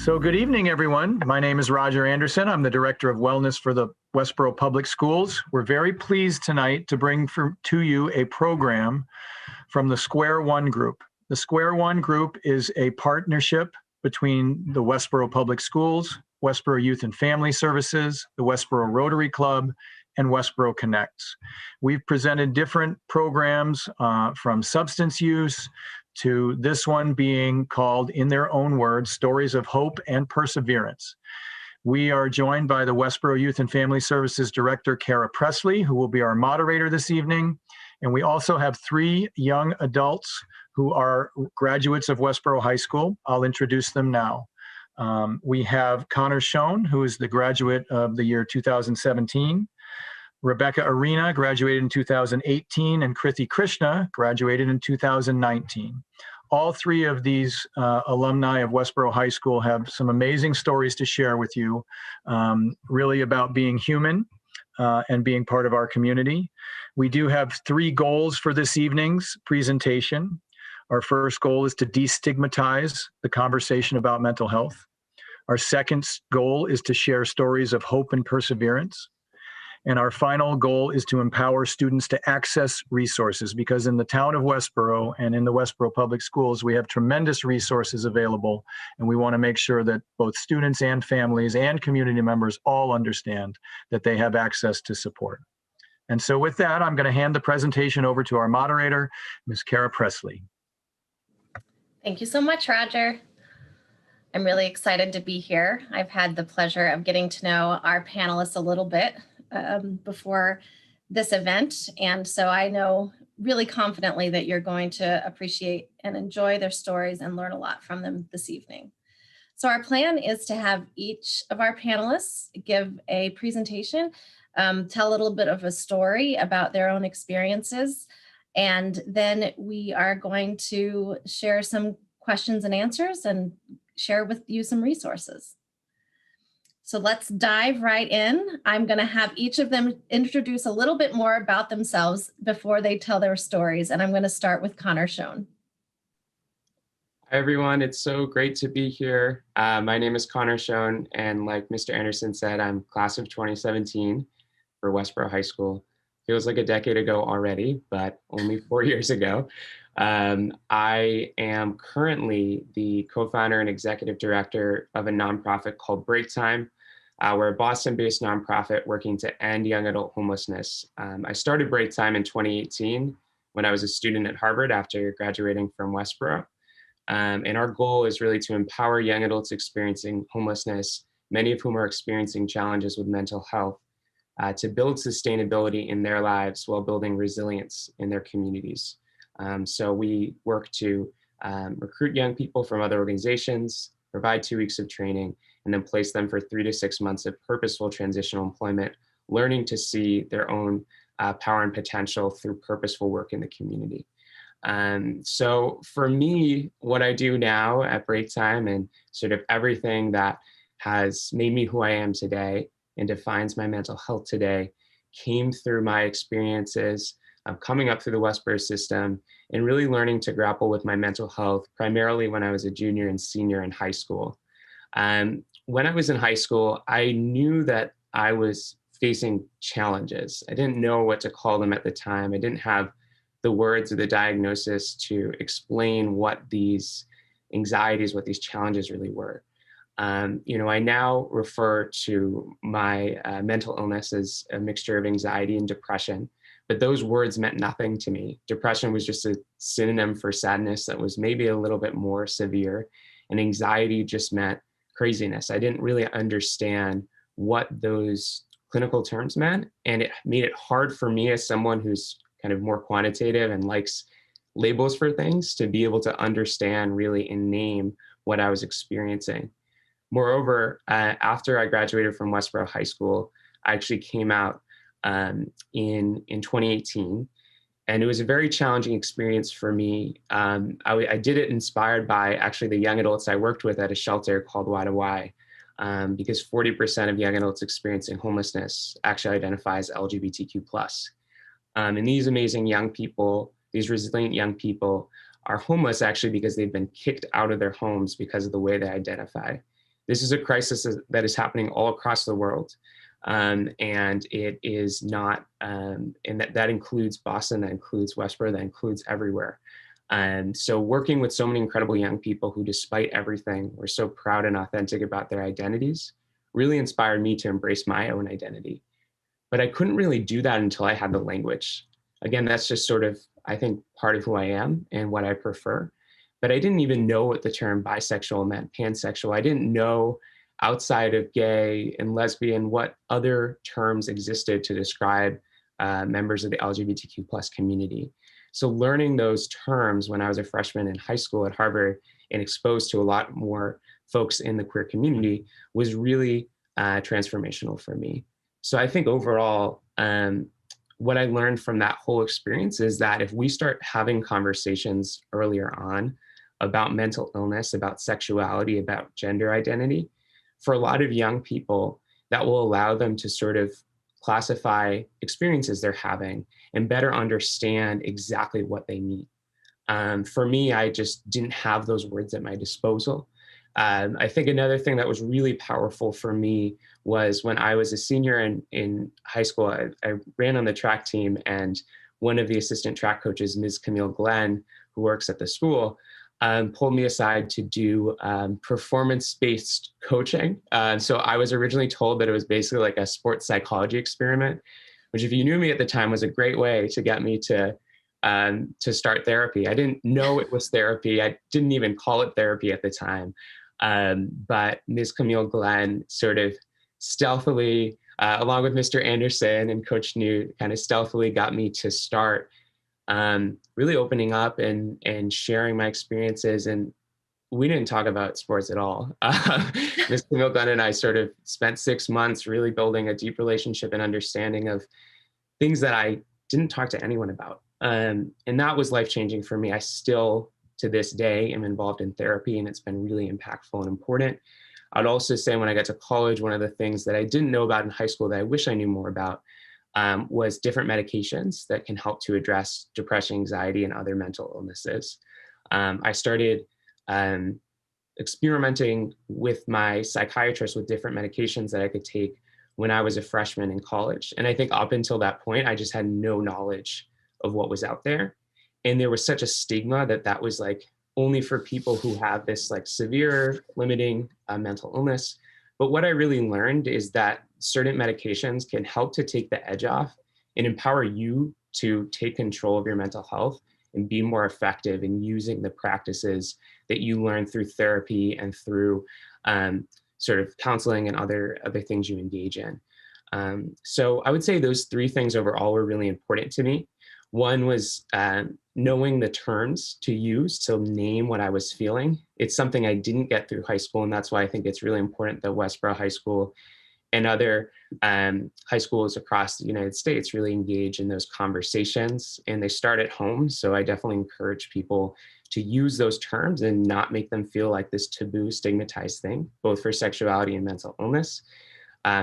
So good evening, everyone. My name is Roger Anderson. I'm the Director of Wellness for the Westboro Public Schools. We're very pleased tonight to bring to you a program from the Square One Group. The Square One Group is a partnership between the Westboro Public Schools, Westboro Youth and Family Services, the Westboro Rotary Club, and Westboro Connects. We've presented different programs from substance use to this one being called, in their own words, Stories of Hope and Perseverance. We are joined by the Westboro Youth and Family Services Director, Kara Presley, who will be our moderator this evening. And we also have 3 young adults who are graduates of Westboro High School. I'll introduce them now. We have Connor Schoen, who is the graduate of the year 2017. Becca Arena graduated in 2018, and Krithi Krishna graduated in 2019. All 3 of these alumni of Westboro High School have some amazing stories to share with you, really about being human and being part of our community. We do have 3 goals for this evening's presentation. Our first goal is to destigmatize the conversation about mental health. Our second goal is to share stories of hope and perseverance. And our final goal is to empower students to access resources, because in the town of Westboro and in the Westboro Public Schools, we have tremendous resources available. And we want to make sure that both students and families and community members all understand that they have access to support. And so with that, I'm going to hand the presentation over to our moderator, Ms. Kara Presley. Thank you so much, Roger. I'm really excited to be here. I've had the pleasure of getting to know our panelists a little bit before this event. And so I know really confidently that you're going to appreciate and enjoy their stories and learn a lot from them this evening. So our plan is to have each of our panelists give a presentation, tell a little bit of a story about their own experiences, and then we are going to share some questions and answers and share with you some resources. So let's dive right in. I'm going to have each of them introduce a little bit more about themselves before they tell their stories. And I'm going to start with Connor Schoen. Hi, everyone. It's so great to be here. My name is Connor Schoen, and like Mr. Anderson said, I'm class of 2017 for Westboro High School. Feels like a decade ago already, but only 4 years ago. I am currently the co-founder and executive director of a nonprofit called Break Time. We're a Boston-based nonprofit working to end young adult homelessness. I started Break Time in 2018 when I was a student at Harvard after graduating from Westboro. And our goal is really to empower young adults experiencing homelessness, many of whom are experiencing challenges with mental health, to build sustainability in their lives while building resilience in their communities. So we work to recruit young people from other organizations, provide 2 weeks of training, and then place them for 3 to 6 months of purposeful transitional employment, learning to see their own power and potential through purposeful work in the community. So for me, what I do now at Break Time and sort of everything that has made me who I am today and defines my mental health today came through my experiences of coming up through the Westboro system and really learning to grapple with my mental health, primarily when I was a junior and senior in high school. When I was in high school, I knew that I was facing challenges. I didn't know what to call them at the time. I didn't have the words or the diagnosis to explain what these anxieties, what these challenges really were. I now refer to my mental illness as a mixture of anxiety and depression, but those words meant nothing to me. Depression was just a synonym for sadness that was maybe a little bit more severe, and anxiety just meant craziness. I didn't really understand what those clinical terms meant, and it made it hard for me as someone who's kind of more quantitative and likes labels for things to be able to understand really and name what I was experiencing. Moreover, after I graduated from Westboro High School, I actually came out in 2018, and it was a very challenging experience for me. I did it inspired by actually the young adults I worked with at a shelter called Y2Y, because 40% of young adults experiencing homelessness actually identify as LGBTQ+. And these amazing young people, these resilient young people, are homeless actually because they've been kicked out of their homes because of the way they identify. This is a crisis that is happening all across the world. And it is not, and that includes Boston, that includes Westboro, that includes everywhere. And so working with so many incredible young people who, despite everything, were so proud and authentic about their identities really inspired me to embrace my own identity. But I couldn't really do that until I had the language. Again, that's just sort of, I think, part of who I am and what I prefer. But I didn't even know what the term bisexual meant, pansexual. I didn't know outside of gay and lesbian what other terms existed to describe members of the LGBTQ plus community. So learning those terms when I was a freshman in high school at Harvard and exposed to a lot more folks in the queer community was really transformational for me. So I think overall, what I learned from that whole experience is that if we start having conversations earlier on about mental illness, about sexuality, about gender identity, for a lot of young people, that will allow them to sort of classify experiences they're having and better understand exactly what they need. For me, I just didn't have those words at my disposal. I think another thing that was really powerful for me was when I was a senior in high school, I ran on the track team, and one of the assistant track coaches, Ms. Camille Glenn, who works at the school, pulled me aside to do performance-based coaching. So I was originally told that it was basically like a sports psychology experiment, which, if you knew me at the time, was a great way to get me to start therapy. I didn't know it was therapy. I didn't even call it therapy at the time. But Ms. Camille Glenn sort of stealthily, along with Mr. Anderson and Coach Newt, kind of stealthily got me to start really opening up and sharing my experiences. And we didn't talk about sports at all. Ms. Camille Glenn and I sort of spent 6 months really building a deep relationship and understanding of things that I didn't talk to anyone about. And that was life-changing for me. I still, to this day, am involved in therapy, and it's been really impactful and important. I'd also say when I got to college, one of the things that I didn't know about in high school that I wish I knew more about was different medications that can help to address depression, anxiety, and other mental illnesses. I started experimenting with my psychiatrist with different medications that I could take when I was a freshman in college. And I think up until that point, I just had no knowledge of what was out there. And there was such a stigma that was like only for people who have this like severe limiting mental illness. But what I really learned is that certain medications can help to take the edge off and empower you to take control of your mental health and be more effective in using the practices that you learn through therapy and through sort of counseling and other things you engage in. So I would say those three things overall were really important to me. One was knowing the terms to use to name what I was feeling. It's something I didn't get through high school, and that's why I think it's really important that Westboro High School and other high schools across the United States really engage in those conversations, and they start at home. So I definitely encourage people to use those terms and not make them feel like this taboo, stigmatized thing, both for sexuality and mental illness.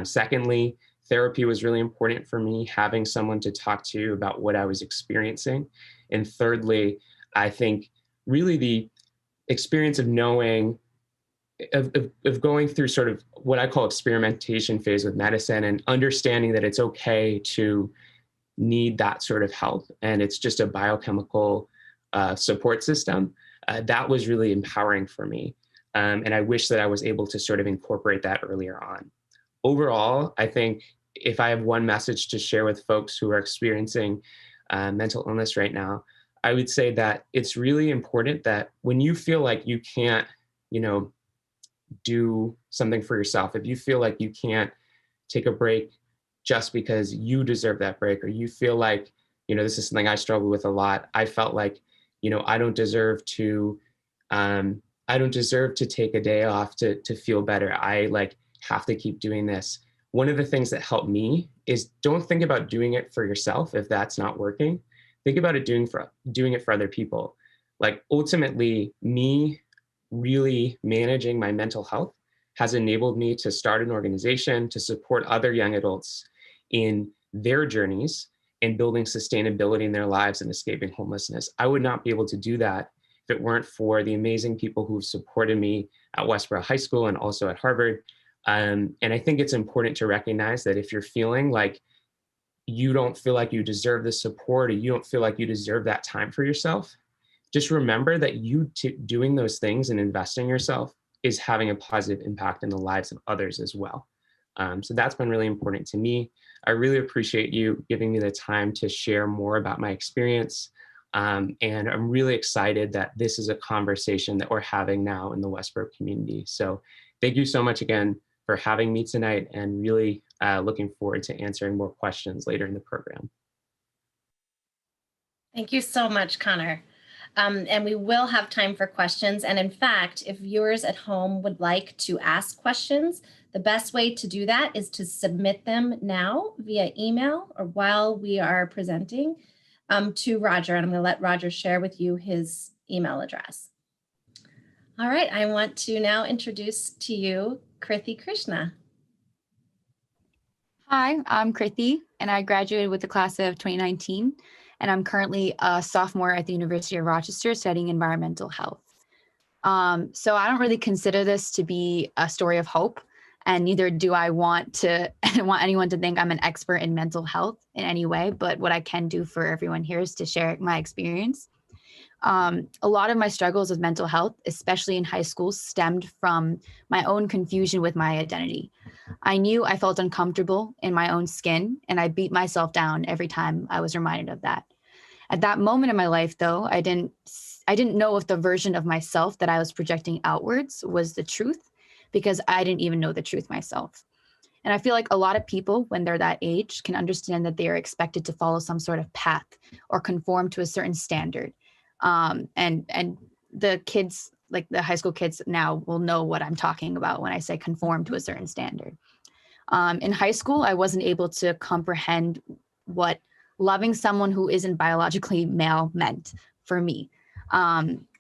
Secondly, therapy was really important for me, having someone to talk to about what I was experiencing. And thirdly, I think really the experience of knowing, of going through sort of what I call experimentation phase with medicine and understanding that it's okay to need that sort of help. And it's just a biochemical support system. That was really empowering for me. And I wish that I was able to sort of incorporate that earlier on. Overall, I think if I have one message to share with folks who are experiencing mental illness right now, I would say that it's really important that when you feel like you can't, do something for yourself, if you feel like you can't take a break just because you deserve that break, or you feel like, this is something I struggle with a lot. I felt like, I don't deserve to take a day off to feel better. I have to keep doing this. One of the things that helped me is don't think about doing it for yourself if that's not working. Think about it doing it for other people. Like ultimately, me really managing my mental health has enabled me to start an organization to support other young adults in their journeys and building sustainability in their lives and escaping homelessness. I would not be able to do that if it weren't for the amazing people who've supported me at Westboro High School and also at Harvard. And I think it's important to recognize that if you're feeling like you don't feel like you deserve the support, or you don't feel like you deserve that time for yourself, just remember that you doing those things and investing in yourself is having a positive impact in the lives of others as well. So that's been really important to me. I really appreciate you giving me the time to share more about my experience. And I'm really excited that this is a conversation that we're having now in the Westboro community. So thank you so much again for having me tonight, and really looking forward to answering more questions later in the program. Thank you so much, Connor. And we will have time for questions. And in fact, if viewers at home would like to ask questions, the best way to do that is to submit them now via email or while we are presenting to Roger. And I'm going to let Roger share with you his email address. All right, I want to now introduce to you Krithi Krishna. Hi, I'm Krithi, and I graduated with the class of 2019, and I'm currently a sophomore at the University of Rochester studying environmental health. So I don't really consider this to be a story of hope, and neither do I want anyone to think I'm an expert in mental health in any way, but what I can do for everyone here is to share my experience. A lot of my struggles with mental health, especially in high school, stemmed from my own confusion with my identity. I knew I felt uncomfortable in my own skin, and I beat myself down every time I was reminded of that. At that moment in my life, though, I didn't know if the version of myself that I was projecting outwards was the truth, because I didn't even know the truth myself. And I feel like a lot of people, when they're that age, can understand that they are expected to follow some sort of path or conform to a certain standard. And the kids, like the high school kids now, will know what I'm talking about when I say conform to a certain standard. In high school, I wasn't able to comprehend what loving someone who isn't biologically male meant for me.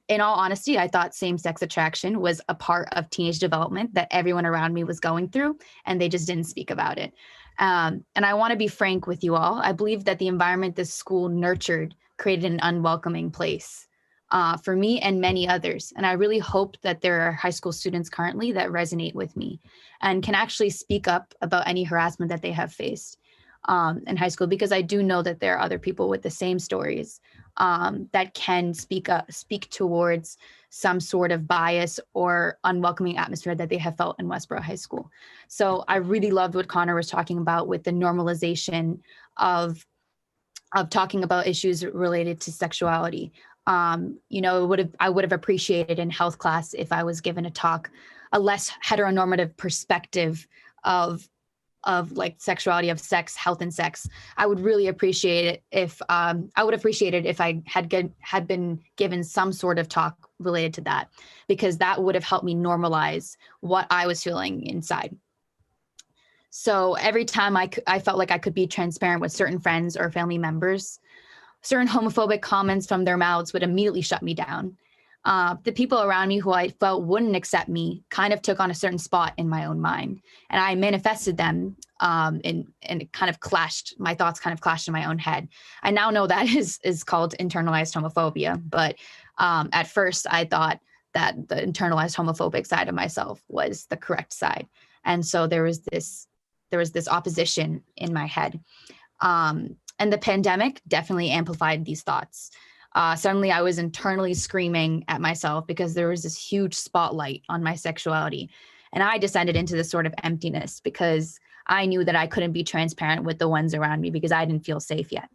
In all honesty, I thought same-sex attraction was a part of teenage development that everyone around me was going through, and they just didn't speak about it. And I want to be frank with you all. I believe that the environment this school nurtured created an unwelcoming place for me and many others. And I really hope that there are high school students currently that resonate with me and can actually speak up about any harassment that they have faced in high school, because I do know that there are other people with the same stories that can speak towards some sort of bias or unwelcoming atmosphere that they have felt in Westboro High School. So I really loved what Connor was talking about with the normalization of talking about issues related to sexuality. I would have appreciated in health class if I was given a less heteronormative perspective of like sexuality, of sex, health, and sex. I would really appreciate it if I had been given some sort of talk related to that, because that would have helped me normalize what I was feeling inside. So every time I felt like I could be transparent with certain friends or family members, certain homophobic comments from their mouths would immediately shut me down. The people around me who I felt wouldn't accept me kind of took on a certain spot in my own mind, and I manifested them, and it kind of clashed. My thoughts kind of clashed in my own head. I now know that is called internalized homophobia, but at first I thought that the internalized homophobic side of myself was the correct side, and so there was this opposition in my head. And the pandemic definitely amplified these thoughts. Suddenly I was internally screaming at myself because there was this huge spotlight on my sexuality. And I descended into this sort of emptiness because I knew that I couldn't be transparent with the ones around me because I didn't feel safe yet.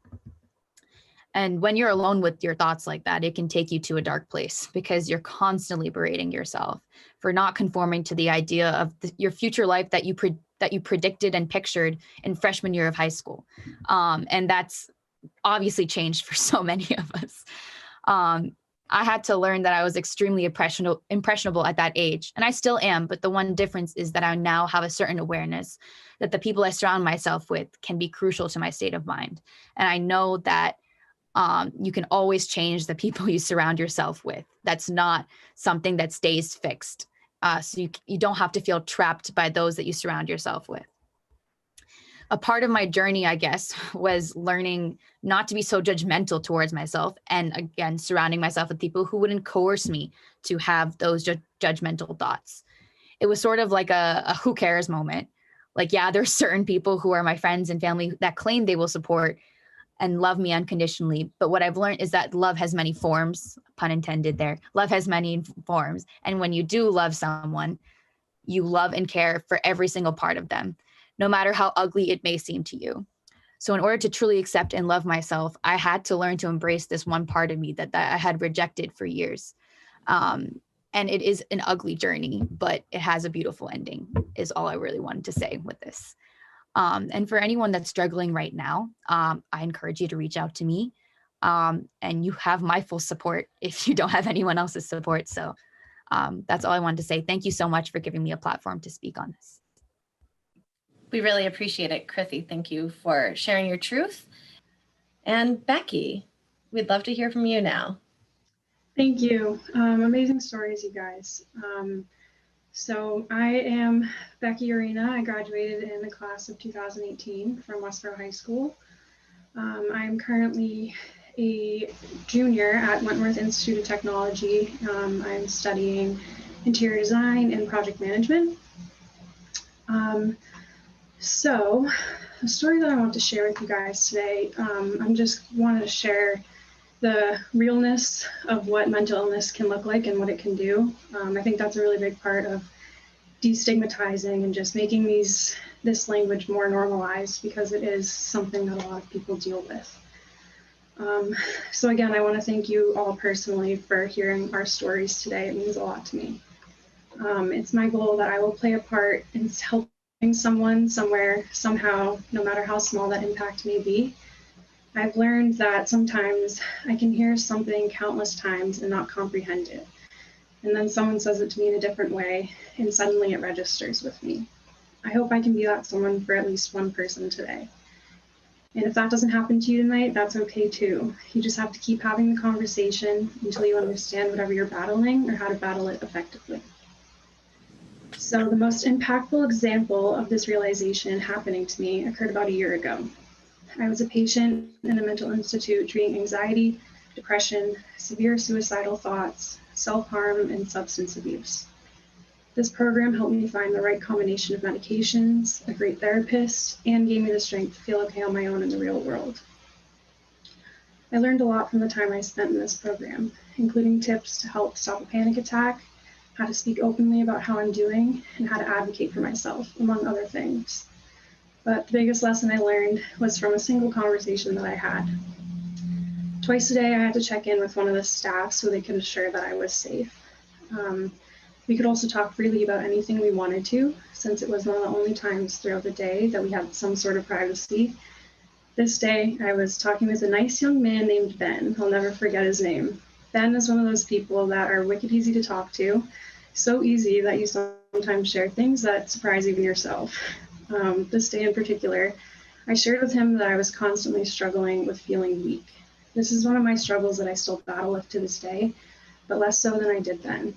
And when you're alone with your thoughts like that, it can take you to a dark place because you're constantly berating yourself for not conforming to the idea of your future life that you predicted and pictured in freshman year of high school. And that's obviously changed for so many of us. I had to learn that I was extremely impressionable at that age, and I still am, but the one difference is that I now have a certain awareness that the people I surround myself with can be crucial to my state of mind. And I know that you can always change the people you surround yourself with. That's not something that stays fixed. So you don't have to feel trapped by those that you surround yourself with. a part of my journey, I guess, was learning not to be so judgmental towards myself. And again, surrounding myself with people who wouldn't coerce me to have those judgmental thoughts. It was sort of like a who cares moment. Like, yeah, there's certain people who are my friends and family that claim they will support and love me unconditionally. But what I've learned is that love has many forms, pun intended there. Love has many forms. And when you do love someone, you love and care for every single part of them, no matter how ugly it may seem to you. So in order to truly accept and love myself, I had to learn to embrace this one part of me that I had rejected for years. And it is an ugly journey, but it has a beautiful ending, is all I really wanted to say with this. And for anyone that's struggling right now, I encourage you to reach out to me. And you have my full support if you don't have anyone else's support. So that's all I wanted to say. Thank you so much for giving me a platform to speak on this. We really appreciate it, Krithi. Thank you for sharing your truth. And Becky, we'd love to hear from you now. Thank you. Amazing stories, you guys. So I am Becky Arena. I graduated in the class of 2018 from Westboro High School. I'm currently a junior at Wentworth Institute of Technology. I'm studying interior design and project management. So the story that I want to share with you guys today, I'm just wanted to share the realness of what mental illness can look like and what it can do. I think that's a really big part of destigmatizing and just making this language more normalized, because it is something that a lot of people deal with. So again, I want to thank you all personally for hearing our stories today. It means a lot to me. It's my goal that I will play a part in helping someone somewhere, somehow, no matter how small that impact may be. I've learned that sometimes I can hear something countless times and not comprehend it. And then someone says it to me in a different way, and suddenly it registers with me. I hope I can be that someone for at least one person today. And if that doesn't happen to you tonight, that's okay too. You just have to keep having the conversation until you understand whatever you're battling or how to battle it effectively. So the most impactful example of this realization happening to me occurred about a year ago. I was a patient in a mental institute treating anxiety, depression, severe suicidal thoughts, self-harm, and substance abuse. This program helped me find the right combination of medications, a great therapist, and gave me the strength to feel okay on my own in the real world. I learned a lot from the time I spent in this program, including tips to help stop a panic attack, how to speak openly about how I'm doing, and how to advocate for myself, among other things. But the biggest lesson I learned was from a single conversation that I had. Twice a day, I had to check in with one of the staff so they could assure that I was safe. We could also talk freely about anything we wanted to, since it was one of the only times throughout the day that we had some sort of privacy. This day, I was talking with a nice young man named Ben. I'll never forget his name. Ben is one of those people that are wicked easy to talk to, so easy that you sometimes share things that surprise even yourself. This day in particular, I shared with him that I was constantly struggling with feeling weak. This is one of my struggles that I still battle with to this day, but less so than I did then.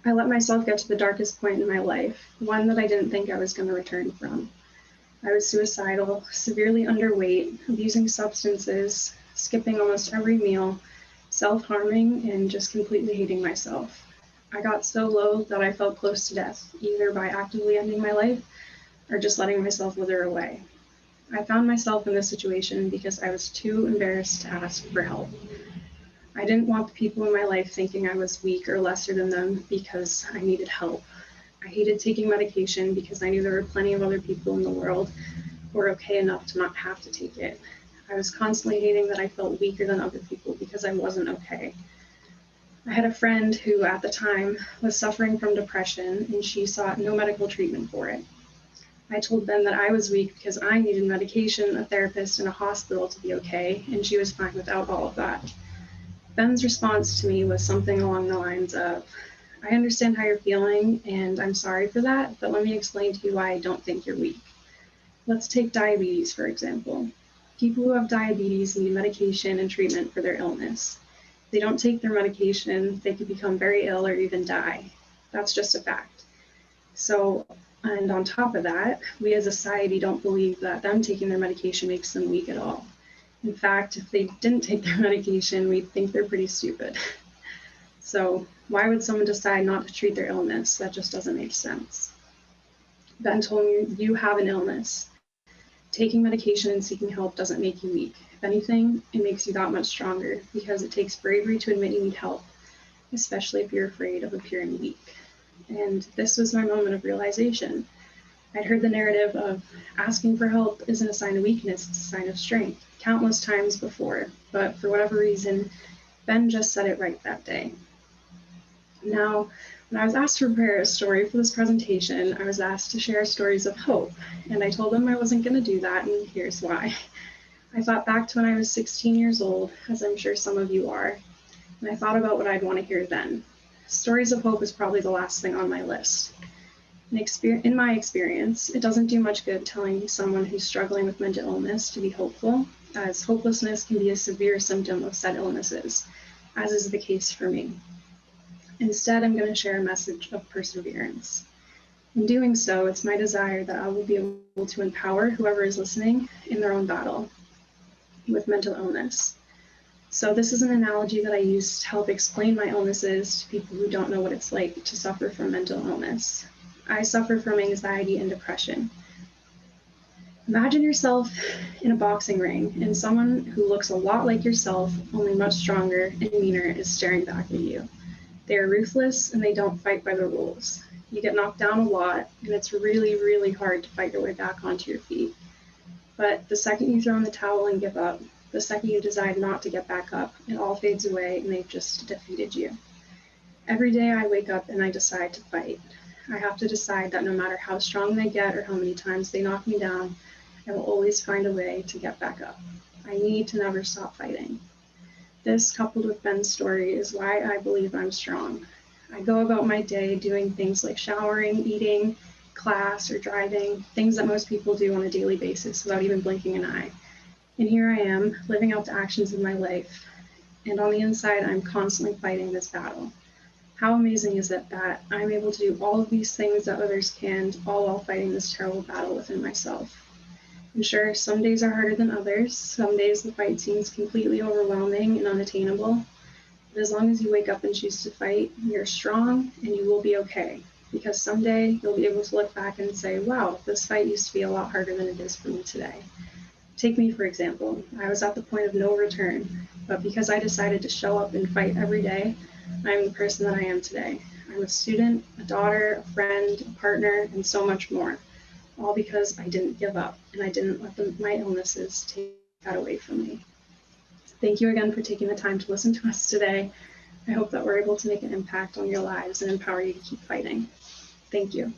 I let myself get to the darkest point in my life, one that I didn't think I was going to return from. I was suicidal, severely underweight, abusing substances, skipping almost every meal, self-harming, and just completely hating myself. I got so low that I felt close to death, either by actively ending my life or just letting myself wither away. I found myself in this situation because I was too embarrassed to ask for help. I didn't want the people in my life thinking I was weak or lesser than them because I needed help. I hated taking medication because I knew there were plenty of other people in the world who were okay enough to not have to take it. I was constantly hating that I felt weaker than other people because I wasn't okay. I had a friend who at the time was suffering from depression, and she sought no medical treatment for it. I told Ben that I was weak because I needed medication, a therapist, and a hospital to be okay, and she was fine without all of that. Ben's response to me was something along the lines of, I understand how you're feeling, and I'm sorry for that, but let me explain to you why I don't think you're weak. Let's take diabetes, for example. People who have diabetes need medication and treatment for their illness. If they don't take their medication, they could become very ill or even die. That's just a fact. So, and on top of that, we as a society don't believe that them taking their medication makes them weak at all. In fact, if they didn't take their medication, we'd think they're pretty stupid. So why would someone decide not to treat their illness? That just doesn't make sense. Ben told me, you have an illness. Taking medication and seeking help doesn't make you weak. If anything, it makes you that much stronger because it takes bravery to admit you need help, especially if you're afraid of appearing weak. And this was my moment of realization. I'd heard the narrative of asking for help isn't a sign of weakness, it's a sign of strength, countless times before, but for whatever reason, Ben just said it right that day. Now, when I was asked to prepare a story for this presentation, I was asked to share stories of hope, and I told them I wasn't going to do that, and here's why. I thought back to when I was 16 years old, as I'm sure some of you are, and I thought about what I'd want to hear then. Stories of hope is probably the last thing on my list. In my experience, it doesn't do much good telling someone who's struggling with mental illness to be hopeful, as hopelessness can be a severe symptom of said illnesses, as is the case for me. Instead, I'm going to share a message of perseverance. In doing so, it's my desire that I will be able to empower whoever is listening in their own battle with mental illness. So this is an analogy that I use to help explain my illnesses to people who don't know what it's like to suffer from mental illness. I suffer from anxiety and depression. Imagine yourself in a boxing ring and someone who looks a lot like yourself, only much stronger and meaner, is staring back at you. They are ruthless and they don't fight by the rules. You get knocked down a lot and it's really, really hard to fight your way back onto your feet. But the second you throw in the towel and give up, the second you decide not to get back up, it all fades away and they've just defeated you. Every day I wake up and I decide to fight. I have to decide that no matter how strong they get or how many times they knock me down, I will always find a way to get back up. I need to never stop fighting. This, coupled with Ben's story, is why I believe I'm strong. I go about my day doing things like showering, eating, class, or driving, things that most people do on a daily basis without even blinking an eye. And here I am, living out the actions of my life. And on the inside, I'm constantly fighting this battle. How amazing is it that I'm able to do all of these things that others can't, all while fighting this terrible battle within myself? And sure, some days are harder than others. Some days the fight seems completely overwhelming and unattainable. But as long as you wake up and choose to fight, you're strong and you will be okay. Because someday you'll be able to look back and say, wow, this fight used to be a lot harder than it is for me today. Take me, for example. I was at the point of no return, but because I decided to show up and fight every day, I'm the person that I am today. I'm a student, a daughter, a friend, a partner, and so much more. All because I didn't give up and I didn't let my illnesses take that away from me. Thank you again for taking the time to listen to us today. I hope that we're able to make an impact on your lives and empower you to keep fighting. Thank you.